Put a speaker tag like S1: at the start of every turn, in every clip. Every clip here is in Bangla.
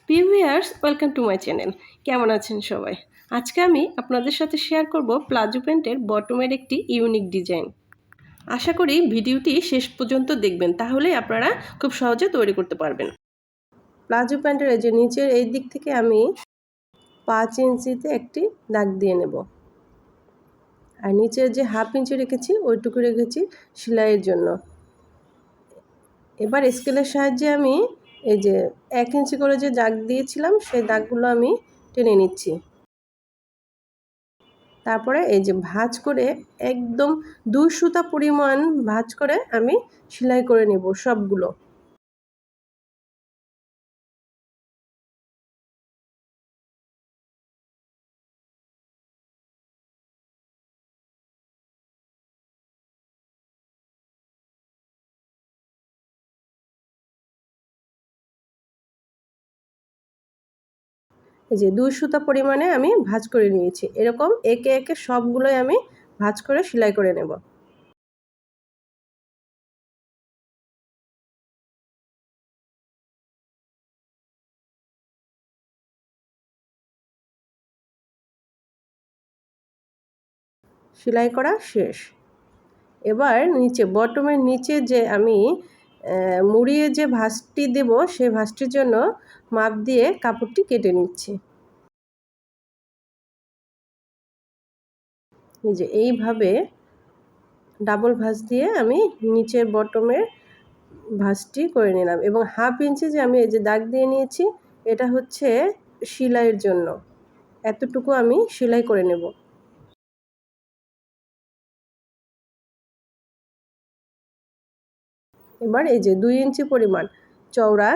S1: Viewers, welcome to my channel. কেমন আছেন সবাই? আজকে আমি আপনাদের সাথে শেয়ার করব প্লাজো প্যান্টের বটমের একটি ইউনিক ডিজাইন। আশা করি ভিডিওটি শেষ পর্যন্ত দেখবেন, তাহলেই আপনারা খুব সহজে তৈরি করতে পারবেন। প্লাজো প্যান্টের এই যে নিচের এই দিক থেকে আমি 5 ইঞ্চিতে একটি দাগ দিয়ে নেব, আর নিচের যে হাফ ইঞ্চি রেখেছি ওইটুকু রেখেছি সেলাইয়ের জন্য। এবার স্কেলের সাহায্যে আমি এই যে 1 ইঞ্চি করে যে দাগ দিয়েছিলাম সেই দাগগুলো আমি টেনে নিচ্ছি। তারপরে এই যে ভাঁজ করে একদম 2 সুতা পরিমাণ ভাঁজ করে আমি সেলাই করে নেব সবগুলো। এই যে 2 সুতা পরিমাণে আমি ভাঁজ করে নিয়েছি। এরকম একে একে সবগুলোই আমি ভাঁজ করে সেলাই করে নেব। সেলাই করা শেষ। এবার নিচে বটমের নিচে যে আমি মুড়িয়ে যে ভাঁজটি দেব সেই ভাঁজটির জন্য মাপ দিয়ে কাপড়টি কেটে নিচ্ছি। এই যে এইভাবে ডাবল ভাঁজ দিয়ে আমি নিচের বটমের ভাঁজটি করে নিলাম, এবং হাফ ইঞ্চি যে আমি এই যে দাগ দিয়ে নিয়েছি এটা হচ্ছে সেলাইয়ের জন্য। এতটুকু আমি সেলাই করে নেব। এবার এই যে 2 ইঞ্চি পরিমাণ চওড়া,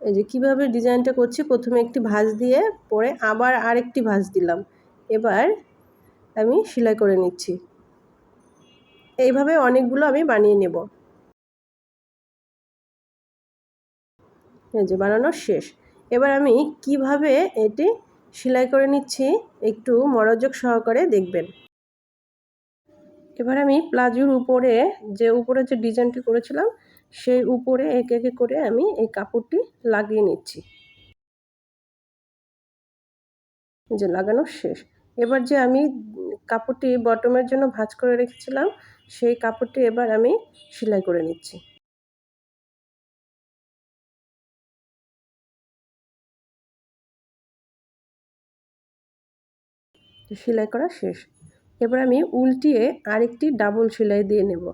S1: এই যে কিভাবে ডিজাইনটা করছি, প্রথমে একটি ভাঁজ দিয়ে পরে আবার আরেকটি ভাঁজ দিলাম। এবার আমি সেলাই করে নিচ্ছি। এইভাবে অনেকগুলো আমি বানিয়ে নেব। এই যে বানানো শেষ। এবার আমি কিভাবে এটি সেলাই করে নিচ্ছি একটু মনোযোগ সহকারে দেখবেন। এবার আমি প্লাজোর উপরে যে ডিজাইনটি করেছিলাম সেই উপরে একে একে করে আমি এই কাপড়টি লাগিয়ে নিচ্ছি। যে লাগানো শেষ। এবার যে আমি কাপড়টি বটমের জন্য ভাঁজ করে রেখেছিলাম সেই কাপড়টি এবার আমি সেলাই করে নিচ্ছি। সেলাই করা শেষ। এবার আমি উল্টিয়ে আরেকটি ডাবল সেলাই দিয়ে নেব।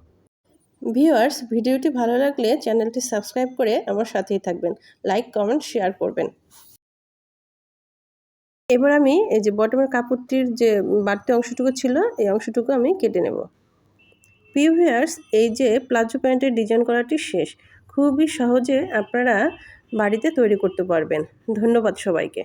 S1: ভিউয়ার্স, ভিডিওটি ভালো লাগলে চ্যানেলটি সাবস্ক্রাইব করে আমার সাথেই থাকবেন। লাইক, কমেন্ট, শেয়ার করবেন। এবার আমি এই যে বটমের কাপড়টির যে বাড়তি অংশটুকু ছিল এই অংশটুকু আমি কেটে নেব। ভিউয়ার্স, এই যে প্লাজো প্যান্টের ডিজাইন করাটি শেষ। খুবই সহজে আপনারা বাড়িতে তৈরি করতে পারবেন। ধন্যবাদ সবাইকে।